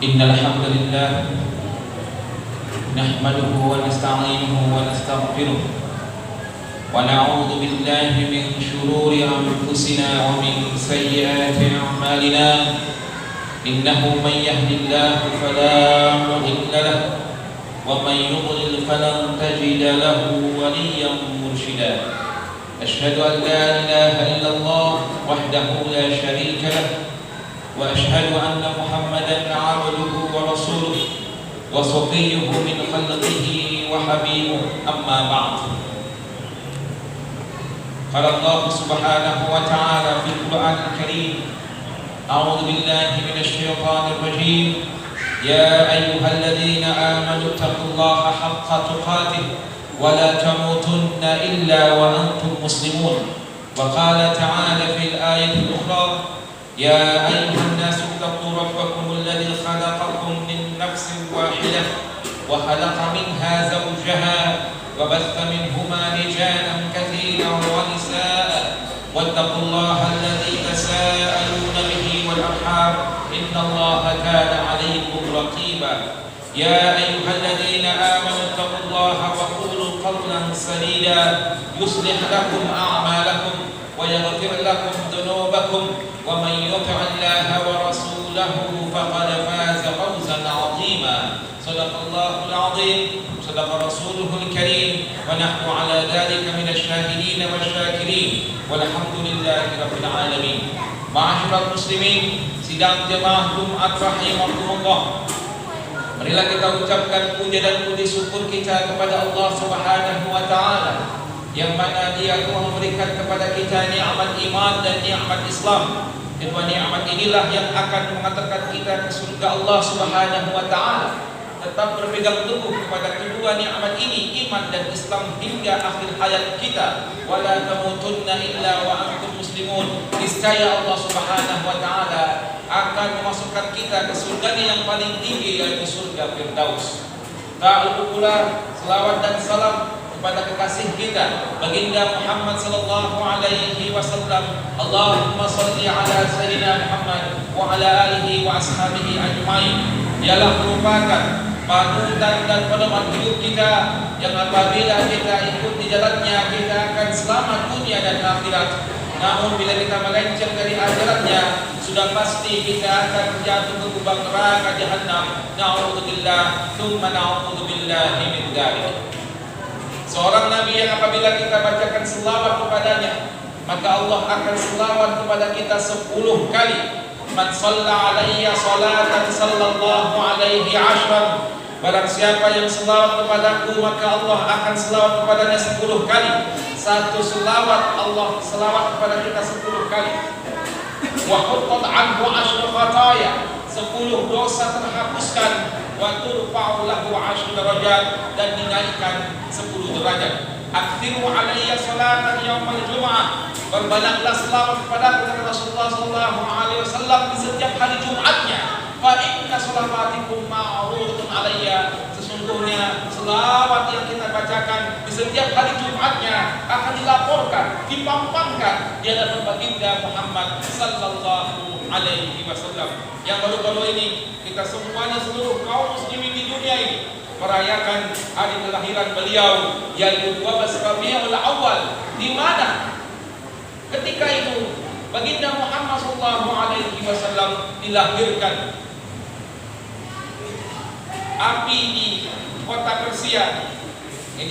إن الحمد لله نحمده ونستعينه ونستغفره ونعوذ بالله من شرور أنفسنا ومن سيئات أعمالنا إنه من يهد الله فلا مضل له ومن يضلل فلن تجد له وليا مرشدا أشهد أن لا إله إلا الله وحده لا شريك له وأشهد أن محمدا عبده ورسوله وصفيه من خلقه وحبيبه أما بعد قال الله سبحانه وتعالى في القرآن الكريم أعوذ بالله من الشيطان الرجيم يا أيها الذين آمنوا اتقوا الله حق تقاته ولا تموتن إلا وأنتم مسلمون وقال تعالى في الآية الأخرى يا أيها الناس اتقوا ربكم الذي خلقكم من نفس واحدة وخلق منها زوجها وبث منهما رجالا كثيرا ونساء واتقوا الله الذي تساءلون به والأرحام إن الله كان عليكم رقيبا يا أيها الذين آمنوا اتقوا الله وقولوا قولا سديدا يصلح لكم أعمالكم ويغفر لكم ذنوبكم ومن يطع الله ورسوله فقد فاز فوزا عظيما صدق الله العظيم صدق رسوله الكريم ونحن على ذلك من الشاهدين والشاكرين والحمد لله رب العالمين. Ma'asyiral muslimin, sidang jemaah Jumat rahimakumullah. Marilah kita ucapkan puja dan puji syukur kita kepada Allah Subhanahu wa taala yang mana Dia telah memberikan kepada kita nikmat iman dan nikmat Islam. Kedua nikmat inilah yang akan mengantarkan kita ke surga Allah Subhanahu wa taala. Tetap berpegang teguh kepada kedua nikmat ini, iman dan Islam hingga akhir hayat kita. Wala tamutunna illa wa antum muslimun. Niscaya Allah Subhanahu wa taala akan memasukkan kita ke surga yang paling tinggi, yaitu surga Firdaus. Tak lupa pula selawat dan salam kepada kekasih kita baginda Muhammad sallallahu alaihi wasallam. Allahumma shalli ala sayyidina Muhammad wa ala alihi wa ashabihi ajmain. Ialah merupakan panutan dan pedoman hidup kita yang apabila kita ikut di jalannya kita akan selamat dunia dan akhirat. Namun bila kita melenceng dari ajarannya, sudah pasti kita akan jatuh ke lubang neraka jahanam. Na'udzubillah, tsumma na'udzubillahi min dzalik. Seorang nabi yang apabila kita bacakan selawat kepadanya, maka Allah akan selawat kepada kita 10 kali. Man shalla alayya salatan sallallahu alaihi ashran. Barang siapa yang selawat kepadaku, maka Allah akan selawat kepadanya 10 kali. Satu selawat Allah selawat kepada kita 10 kali. Wa huttat anhu ashru khataya. 10 dosa terhapuskan. Wa turfa'u lahu 10 darajat, dan dinaikkan 10 derajat. Aktsiru alayya salatan yaumal jumu'ah. Berbanyaklah selawat kepada Rasulullah sallallahu alaihi wasallam di setiap hari Jumatnya. Fa inna salawatikum ma'rudatun alayya. Sesungguhnya selawat yang kita bacakan di setiap hari Jumatnya akan dilaporkan, dipampangkan di hadapan baginda Muhammad sallallahu alaihi wasallam. Yang baru-baru ini kita semuanya, seluruh kaum muslimin di dunia ini merayakan hari kelahiran beliau, yaitu 12 Rabiul Awal, di mana ketika itu baginda Muhammad sallallahu alaihi wasallam dilahirkan. Api di kota Persia yang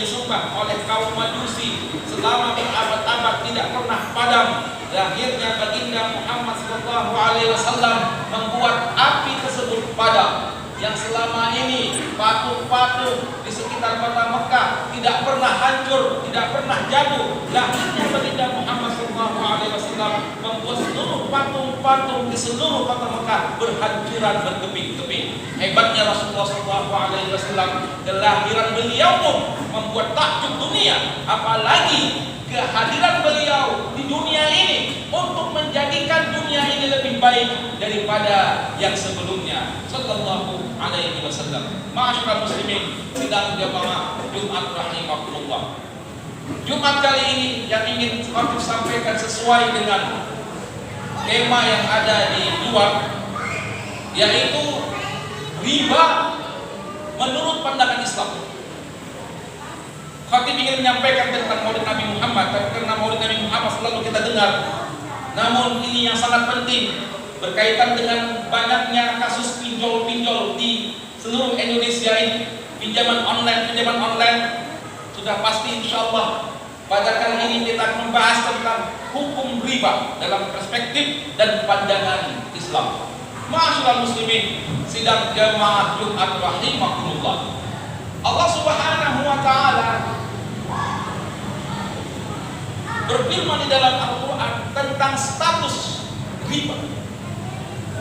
disumpah oleh kaum Majusi selama berabad-abad tidak pernah padam. Lahirnya baginda Muhammad sallallahu alaihi wasallam membuat api tersebut padam. Yang selama ini patung-patung di sekitar kota Mekah tidak pernah hancur, tidak pernah jatuh. Lahirnya baginda Muhammad sallallahu alaihi wasallam membuat seluruh patung-patung di seluruh kota Mekah berhancuran, berkeping-keping. Hebatnya Rasulullah sallallahu alaihi wasallam, kelahiran beliau pun membuat takjub dunia, apalagi kehadiran beliau di dunia ini untuk menjadikan dunia ini lebih baik daripada yang sebelumnya sallallahu alaihi wasallam. Ma'asyiral muslimin, sidang jamaah Jumat rahimakumullah. Jumat kali ini yang ingin aku sampaikan sesuai dengan tema yang ada di luar, yaitu riba menurut pandangan Islam. Khatib ingin menyampaikan tentang Maulid Nabi Muhammad, tapi karena Maulid Nabi Muhammad selalu kita dengar, namun ini yang sangat penting berkaitan dengan banyaknya kasus pinjol-pinjol di seluruh Indonesia ini, pinjaman online, sudah pasti insya Allah pada kali ini kita akan membahas tentang hukum riba dalam perspektif dan pandangan Islam. Ma'asyiral muslimin, sidang jamaah Jumat rahimakumullah. Allah Subhanahu wa taala berfirman di dalam Al-Qur'an tentang status riba.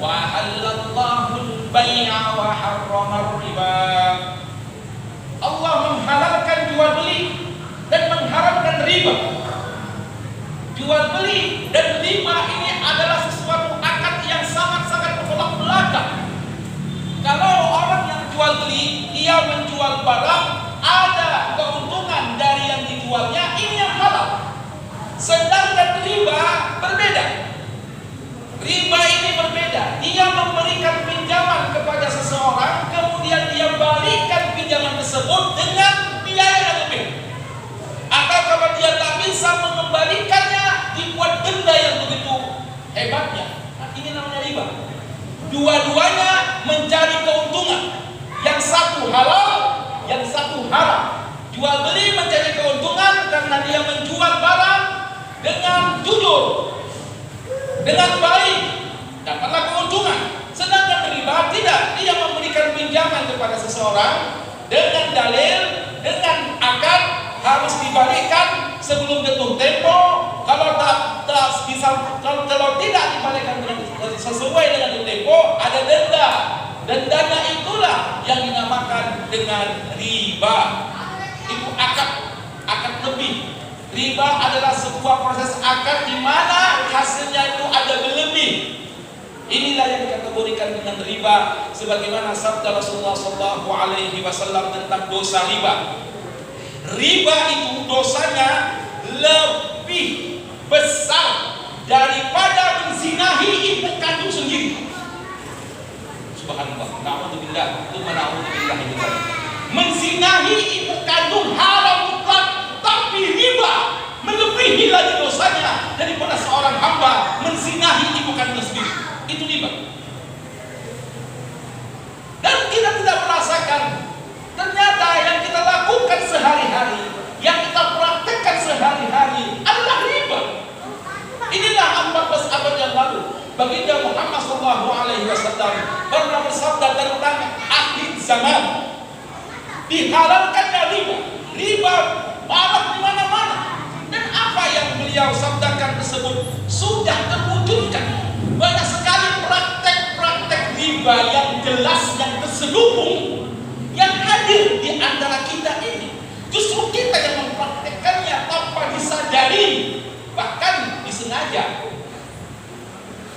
Wa halallahu al-bai'a wa harrama riba. Allah menghalalkan jual beli dan mengharamkan riba. Jual beli dan riba ini adalah sesuatu akad yang sangat-sangat bertolak belakang. Kalau orang yang jual beli, dia menjual barang, ada keuntungan dari yang dijualnya, ini yang halal. Sedangkan riba berbeda. Riba ini berbeda. Dia memberikan pinjaman kepada seseorang, kemudian dia balikan pinjaman tersebut dengan biaya yang lebih. Atau kalau dia tak bisa mengembalikannya, dibuat denda yang begitu hebatnya. Nah, ini namanya riba. Dua-duanya mencari keuntungan. Yang satu halal, yang satu haram. Jual beli mencari keuntungan karena dia menjual barang dengan jujur, dengan baik, dapatlah keuntungan. Sedangkan riba tidak, dia memberikan pinjaman kepada seseorang dengan dalil, dengan akad harus dibalikkan sebelum jatuh tempo. Kalau kalau tidak dibalikkan sesuai dengan jatuh tempo, ada denda. Dendanya itulah yang dinamakan dengan riba. Itu akad lebih. Riba adalah sebuah proses akad di mana hasilnya itu ada berlebih. Inilah yang dikategorikan dengan riba, sebagaimana sabda Rasulullah SAW tentang dosa riba. Riba itu dosanya lebih besar daripada menzinahi ibu kandung sendiri. Subhanallah, na'udzubillah, tsumma na'udzubillah itu tadi. Menzinahi ibu kandung haram mutlak, tapi riba melebihi lagi dosanya daripada seorang hamba menzinahi ibu kandung sendiri. Itu riba. Dan kita tidak merasakan. Ternyata yang kita lakukan sehari-hari, yang kita praktekkan sehari-hari adalah riba. Inilah 14 abad yang lalu baginda Muhammad SAW pernah bersabda tentang akhir zaman, dihalalkannya riba. Riba marak di mana-mana. Dan apa yang beliau sabdakan tersebut sudah terwujudkan. Banyak sekali praktek-praktek riba yang jelas, yang terselubung, yang hadir di antara kita ini. Justru kita yang mempraktekkannya tanpa disadari, bahkan disengaja,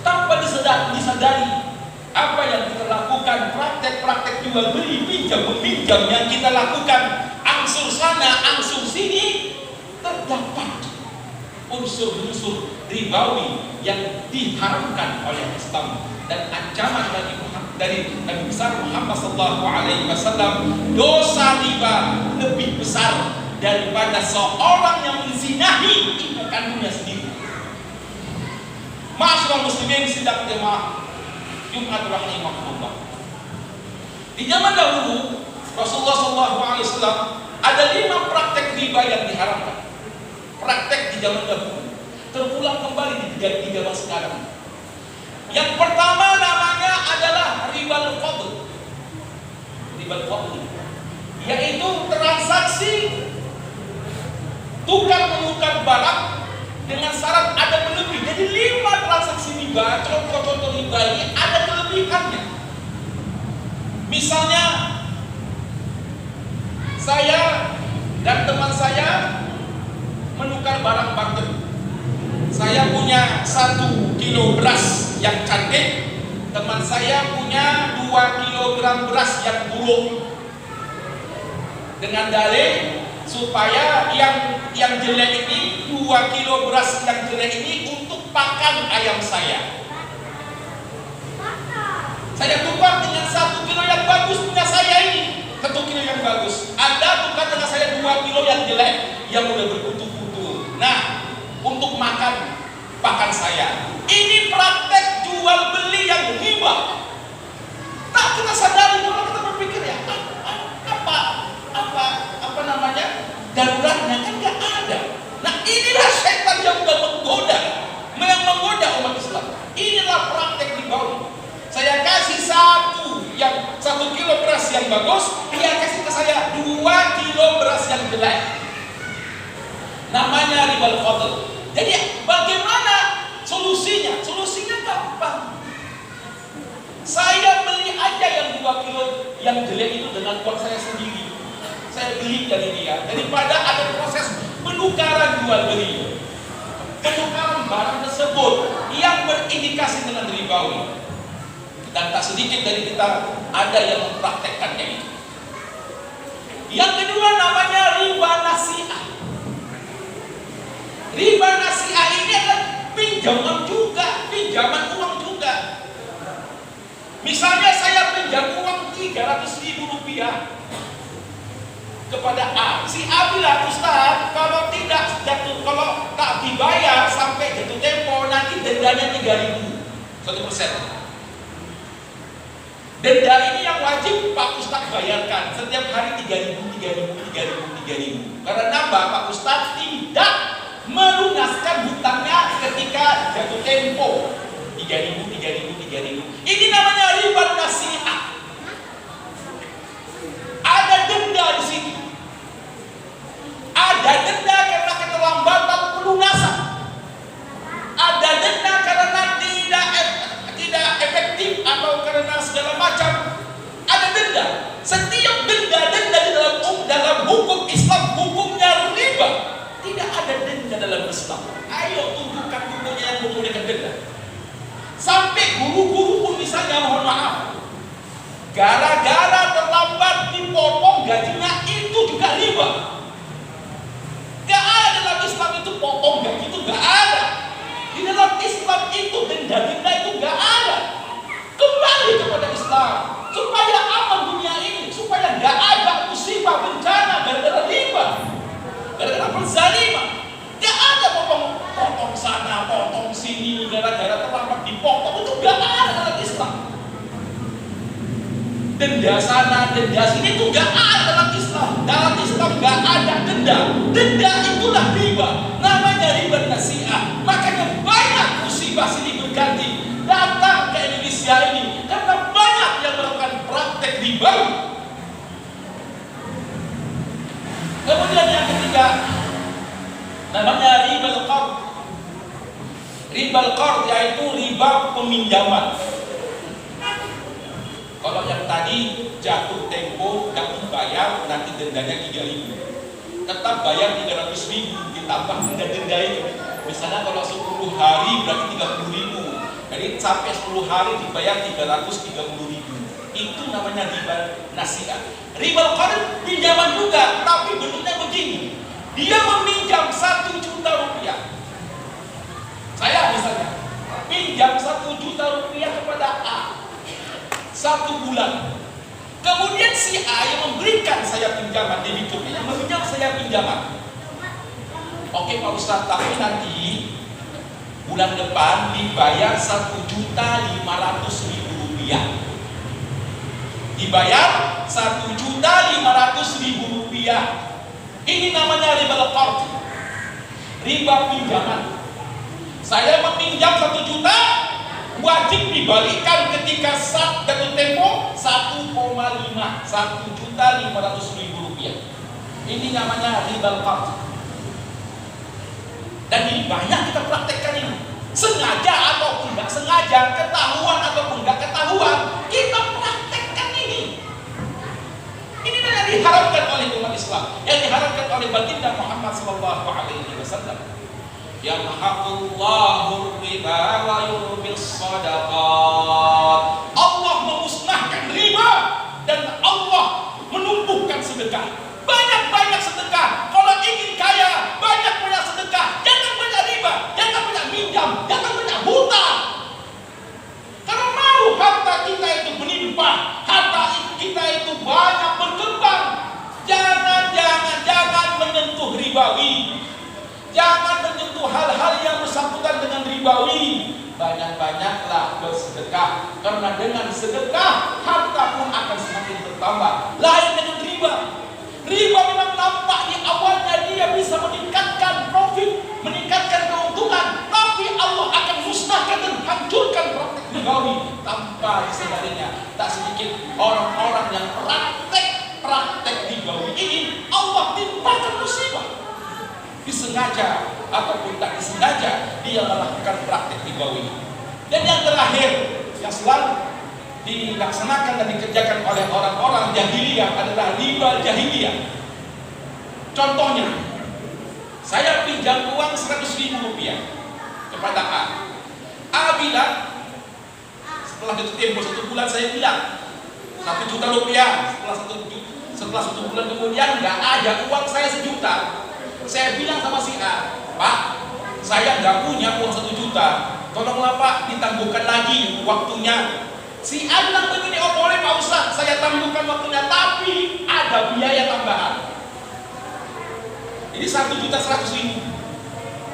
tanpa disadari apa yang kita lakukan. Praktek-praktek jual beli, pinjam meminjam yang kita lakukan, angsur sana angsur sini, terdapat unsur-unsur ribawi yang diharamkan oleh Islam. Dan ancaman dari Nabi besar Muhammad SAW, dosa riba lebih besar daripada seorang yang menzinahi ibu kandungnya sendiri. Ma'asyiral muslimin, sidang jemaah Jumat rahimakumullah. Di zaman dahulu Rasulullah SAW ada 5 praktek riba yang diharamkan. Praktek di zaman dahulu terulang kembali di zaman sekarang. Yang pertama namanya adalah ribal fadl. Ribal fadl yaitu transaksi tukar menukar barang dengan syarat ada berlebih. Jadi 5 transaksi riba, contoh-contoh riba ini ada kelebihannya. Misalnya saya dan teman saya menukar barang barter. Saya punya 1 kilo beras yang cantik, teman saya punya 2 kilogram beras yang buruk. Dengan dalih supaya yang jelek ini, 2 kilo beras yang jelek ini untuk pakan ayam saya. Saya tukar dengan 1 kilo yang bagus kilo yang jelek, yang udah berkutu-kutu. Nah, untuk makan pakan saya. Ini praktek jual beli yang riba. Tak kita sadari, kalau kita berpikir ya apa namanya daruratnya kan nggak ada. Nah inilah setan yang udah menggoda umat Islam. Inilah praktek ribawi. Saya kasih satu kilo beras yang bagus, dia kasih ke saya 2 kilo beras yang jelek. Namanya ribal fadl. Jadi bagaimana solusinya? Solusinya gampang. Saya beli aja yang 2 kilo yang jelek itu dengan uang saya sendiri. Saya beli dari dia, daripada ada proses penukaran jual beli, penukaran barang tersebut yang berindikasi dengan ribawi. Dan tak sedikit dari kita ada yang mempraktekkannya itu. Yang kedua namanya riba nasi'ah. Riba nasi'ah ini adalah pinjaman uang juga. Misalnya saya pinjam uang 300.000 rupiah kepada A. Si A bilang, Ustaz, kalau tak dibayar sampai jatuh tempo nanti dendanya 3.000, 1%. Denda ini yang wajib Pak Ustaz bayarkan setiap hari 3.000. Karena Pak Ustaz tidak melunaskan hutangnya ketika jatuh tempo 3.000. Ini namanya riba nasi'ah. Ada denda di sini. Ada denda karena keterlambatan pelunasan. Ada denda karena tidak efektif atau karena segala macam. Ada denda. Setiap denda di dalam hukum Islam hukumnya riba. Tidak ada denda dalam Islam. Ayo tunjukkan hukumnya yang membolehkan denda. Sampai guru-guru pun misalnya mohon maaf, gara-gara terlambat dipotong gajinya itu juga riba. Gak ada dalam Islam itu potong gaji itu gak ada. Di dalam Islam itu denda-denda itu gak ada. Kembali kepada Islam supaya aman dunia ini, supaya gak ada musibah bencana gara-gara riba, gara-gara perzaliman. Gak ada potong sana, potong sini, gara-gara terlambat dipotong. Itu gak ada dalam Islam. Denda sana, denda sini itu gak ada dalam Islam. Dalam Islam gak ada denda. Denda itulah riba. Namanya riba nasi'ah. Makanya banyak musibah silih berganti datang ke Indonesia ini karena banyak yang melakukan praktek riba. Kemudian yang ketiga namanya ribal qard. Ribal qard yaitu riba peminjaman. Kalau yang tadi jatuh tempo gak dibayar nanti dendanya 3.000. Tetap bayar 300.000 ditambah denda itu. Misalnya kalau 10 hari berarti 30.000. Jadi sampai 10 hari dibayar 330.000. Itu namanya riba nasi'ah. Ribal qard pinjaman juga, tapi bentuknya begini. Dia meminjam 1 juta rupiah. Saya misalnya pinjam 1 juta rupiah kepada A 1 bulan. Kemudian si A yang memberikan saya pinjaman, debiturnya yang meminjam saya pinjaman. Oke Pak Ustaz, tapi nanti bulan depan dibayar 1.500.000 rupiah. Dibayar 1.500.000 rupiah. Ini namanya riba qard. Riba pinjaman. Saya meminjam 1 juta, wajib dibalikan ketika jatuh tempo 1,5, 1.500.000 rupiah. Ini namanya riba qard. Dan ini banyak kita praktekkan ini. Sengaja ataupun enggak sengaja, ketahuan ataupun enggak ketahuan, kita praktekkan ini. Ini yang diharapkan oleh umat Islam, yang diharapkan oleh baginda Muhammad SAW. Yamhaqullahu riba wa yurbil shadaqat. Allah memusnahkan riba dan Allah menumbuhkan sedekah. Banyak-banyak sedekah. Kalau ingin kaya, banyak-banyak sedekah. Jangan banyak riba, jangan banyak minjam, jangan banyak hutang. Kalau mau harta kita itu melimpah, harta kita itu banyak berkembang, jangan Jangan menyentuh hal-hal yang bersangkutan dengan ribawi. Banyak-banyaklah bersedekah, karena dengan sedekah harta pun akan semakin bertambah. Lain dengan riba. Riba memang nampak di awalnya dia bisa meningkatkan profit, meningkatkan keuntungan, tapi Allah akan musnahkan dan hancurkan praktek ribawi tanpa disadarinya. Tak sedikit orang-orang yang praktek ribawi ini Allah timpakan musibah. Disengaja ataupun tak disengaja dia melakukan praktek ribawi. Dan yang terakhir yang selalu dilaksanakan dan dikerjakan oleh orang-orang jahiliyah adalah riba jahiliyah. Contohnya, saya pinjam uang 100.000 rupiah kepada A. A bilang, setelah tempo 1 bulan saya bilang 1 juta rupiah. Setelah 1 bulan kemudian nggak ada uang saya 1 juta. Saya bilang sama si A, Pak, saya nggak punya uang 1 juta. Tolonglah Pak, ditangguhkan lagi waktunya. Si A bilang begini, oh boleh Pak Ustaz, saya tangguhkan waktunya, tapi ada biaya tambahan. Jadi 1.100.000,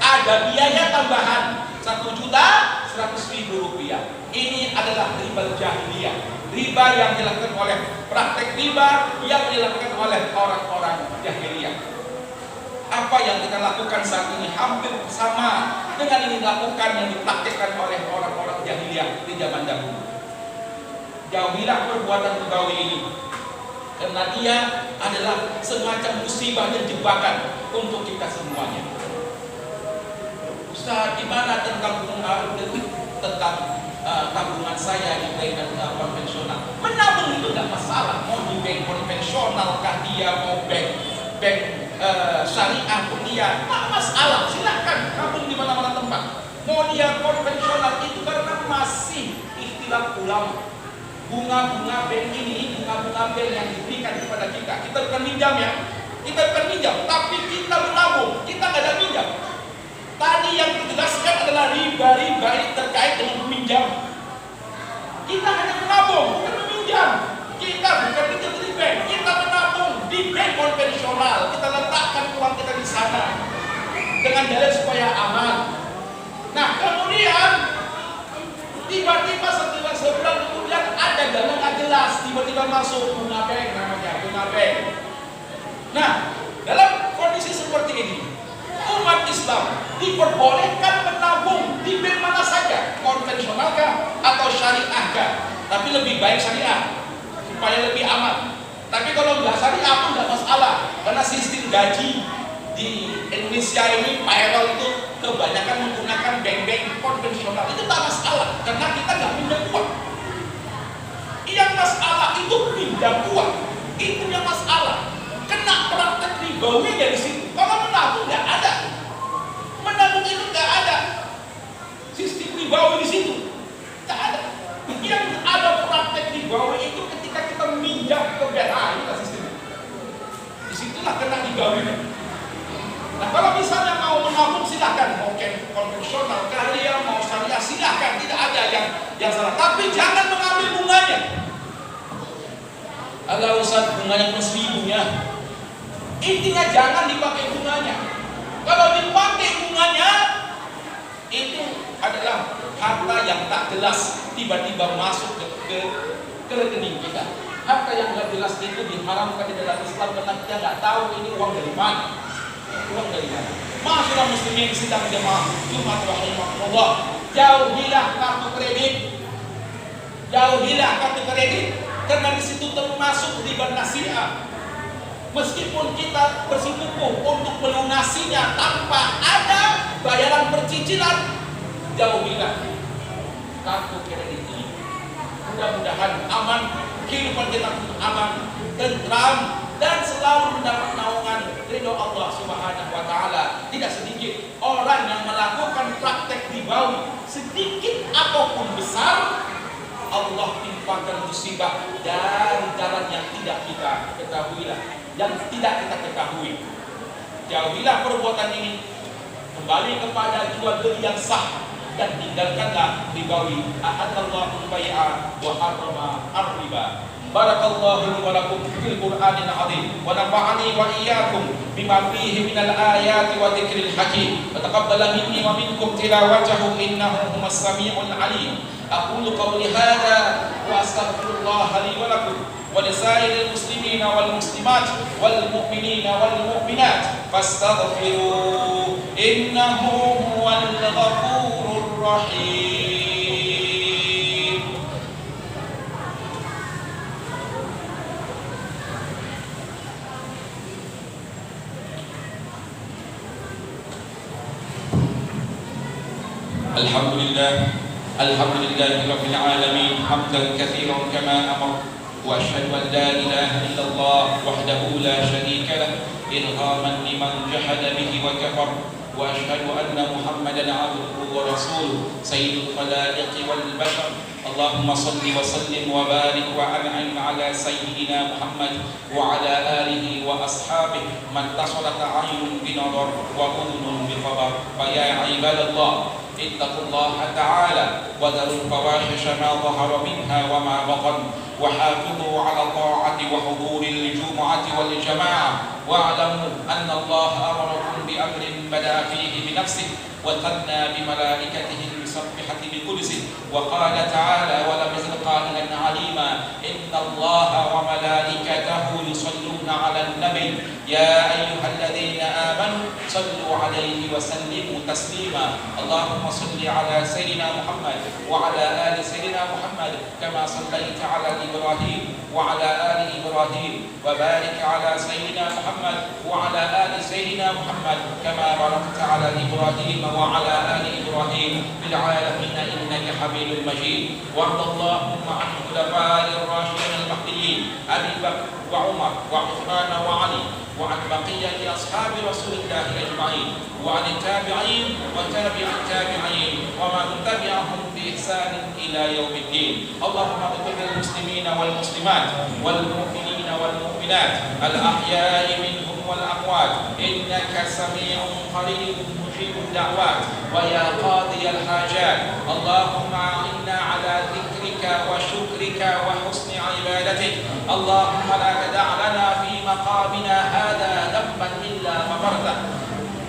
ada biaya tambahan 1.100.000 rupiah. Ini adalah riba jahiliyah, riba yang dilakukan oleh praktek riba yang dilakukan oleh orang-orang jahiliyah. Apa yang kita lakukan saat ini hampir sama dengan yang dilakukan yang dipraktikkan oleh orang-orang jahiliyah di zaman dahulu. Jauhilah perbuatan ribawi ini, karena dia adalah semacam musibah dan jebakan untuk kita semuanya. Ustaz, gimana tentang tabungan saya di bank konvensional? Menabung itu tidak masalah, mau di bank konvensional kah dia, mau bank syariah pun dia, tak masalah, silahkan tabung di mana-mana tempat. Mau dia konvensional itu karena masih ikhtilaf ulama. Bunga-bunga bank ini, bunga-bunga bank yang diberikan kepada kita bukan minjam ya, kita bukan minjam, tapi kita menabung, kita nggak ada minjam. Tadi yang dijelaskan adalah riba-riba ini terkait dengan meminjam. Kita hanya menabung, bukan meminjam. Kita bukan minjam di bank, kita menabung di bank konvensional. Kita letakkan uang kita di sana dengan dalil supaya aman. Nah kemudian tiba-tiba setelah sebulan kemudian ada dana nggak jelas, tiba-tiba masuk bunga bank, namanya bunga bank. Nah dalam kondisi seperti ini, umat Islam diperbolehkan menabung di bank mana saja, konvensional kah atau syariah kah, tapi lebih baik syariah supaya lebih aman. Tapi kalau nggak syariah pun nggak masalah, karena sistem gaji di Indonesia ini payroll itu kebanyakan menggunakan bank-bank konvensional. Itu tak masalah, karena kita nggak pinjam uang. Yang masalah itu pinjam uang, itu yang masalah. Kena praktek ribawi dari situ. Kalau menabung nggak ada, menabung itu nggak ada sistem ribawi di situ, nggak ada. Yang ada praktek ribawi itu ketika kita minjam ke BHI, kita sistemnya. Disitulah kena ribawi. Nah kalau misalnya mau menabung silahkan, mau konvensional, kalian mau syariah silahkan, tidak ada yang salah. Tapi jangan mengambil bunganya. Alah Ustaz, bunganya plus 1.000 ya. Intinya jangan dipakai bunganya. Kalau dipakai bunganya, itu adalah harta yang tak jelas tiba-tiba masuk ke rekening kita. Harta yang tidak jelas itu diharamkan di dalam Islam karena kita nggak tahu ini uang dari mana. Uang dari mana? Masyaallah muslimin sidang jemaah Jumat rahimahullah. Jauhilah kartu kredit. Jauhilah kartu kredit karena di situ termasuk riba nasiah. Meskipun kita bersikukuh untuk melunasinya tanpa ada bayaran percicilan, jauhilah kartu kredit ini. Mudah-mudahan aman, kehidupan kita aman, tentram, dan selalu mendapat naungan ridho Allah Subhanahu wa taala. Tidak sedikit orang yang melakukan praktek ribawi, sedikit ataupun besar, Allah timpakan musibah dari jalan yang tidak kita ketahui, yang tidak kita ketahui. Jauhilah perbuatan ini, kembali kepada jual beli yang sah dan tinggalkanlah ribawi. Ahadallahu bai'a wa harrama ar-riba. Barakallahu li wa lakum fil Qur'anil azim wa nafa'ani wa iyyakum bima fihi minal ayati wa dzikril hakim wa taqabbala minni wa minkum tilawatahu innahu huwas samiul alim. Aqulu qawli hadha wa astaghfirullah li wa lakum wa lisairil muslimina wal muslimat wal mu'minina wal mu'minat fastaghfiruhu innahu huwal ghafurur rahim. الحمد لله رب العالمين حمدا كثيرا كما أمر وأشهد أن لا إله إلا الله وحده لا شريك له إرغاما لمن جحد به وكفر وأشهد أن محمدا عبده ورسوله سيد الخلائق والبشر. اللهم صل وسلم وبارك وأنعم على سيدنا محمد وعلى آله وأصحابه من اتصلت عين بنظر وأذن بخبر. فيا عباد الله اتقوا الله تعالى وذروا الفواحش ما ظهر منها وما بطن وحافظوا على الطاعة وحضور الجمعة والجماعة واعلموا أن الله أمركم بأمر بدأ فيه بنفسه وثنى بملائكته المسبحة بقدسه وقال تعالى ولم يزل قائلا عليما إن الله وملائكته يصلون على النبي يا أيها الذين آمنوا صلوا عليه وسلموا تسليما. اللهم صل على سيدنا محمد وعلى آل سيدنا محمد كما صليت على إبراهيم وعلى آل إبراهيم وبارك على سيدنا محمد وعلى آل سيدنا محمد كما باركت على إبراهيم وعلى آل إبراهيم في العالمين إنك حميد مجيد. وارض اللهم عن الخلفاء الراشدين المهديين أبي بكر وعمر وعثمان وعلي وعن بقية أصحاب رسول الله أجمعين وعن التابعين وتابع التابعين ومن تبعهم بإحسان إلى يوم الدين. اللهم اغفر للمسلمين والمسلمات والمؤمنين والمؤمنات الأحياء منهم والأموات إنك سميع قريب مجيب الدعوات ويا قاضي الحاجات. اللهم أعنا على ذكرك وشكرك وحسن عبادتك. اللهم لا تدع لنا في مقامنا هذا ذنبا إلا غفرته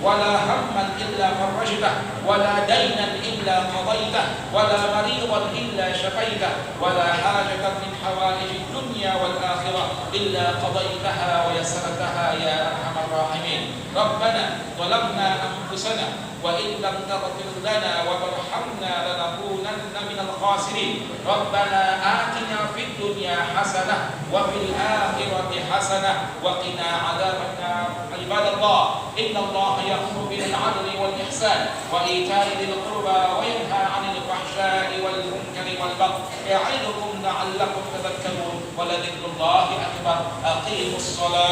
ولا هما إلا فرجته ولا دينا إلا قضيته ولا مريضا إلا شفيته ولا حاجة من حوائج الدنيا والآخرة إلا قضيتها ويسرتها يا أرحم الراحمين. ربنا ظلمنا أنفسنا وإن لم تغفر لنا وترحمنا لنكونن من الخاسرين. ربنا آتنا في الدنيا حسنة وفي الآخرة حسنة وقنا عذاب النار. عباد الله إن الله يأمر بالعدل والإحسان وإيتاء ذي القربى وينهى عن الفحشاء والمنكر والبغي يعظكم لعلكم تذكرون ولذكر الله أكبر. أقيموا الصلاة.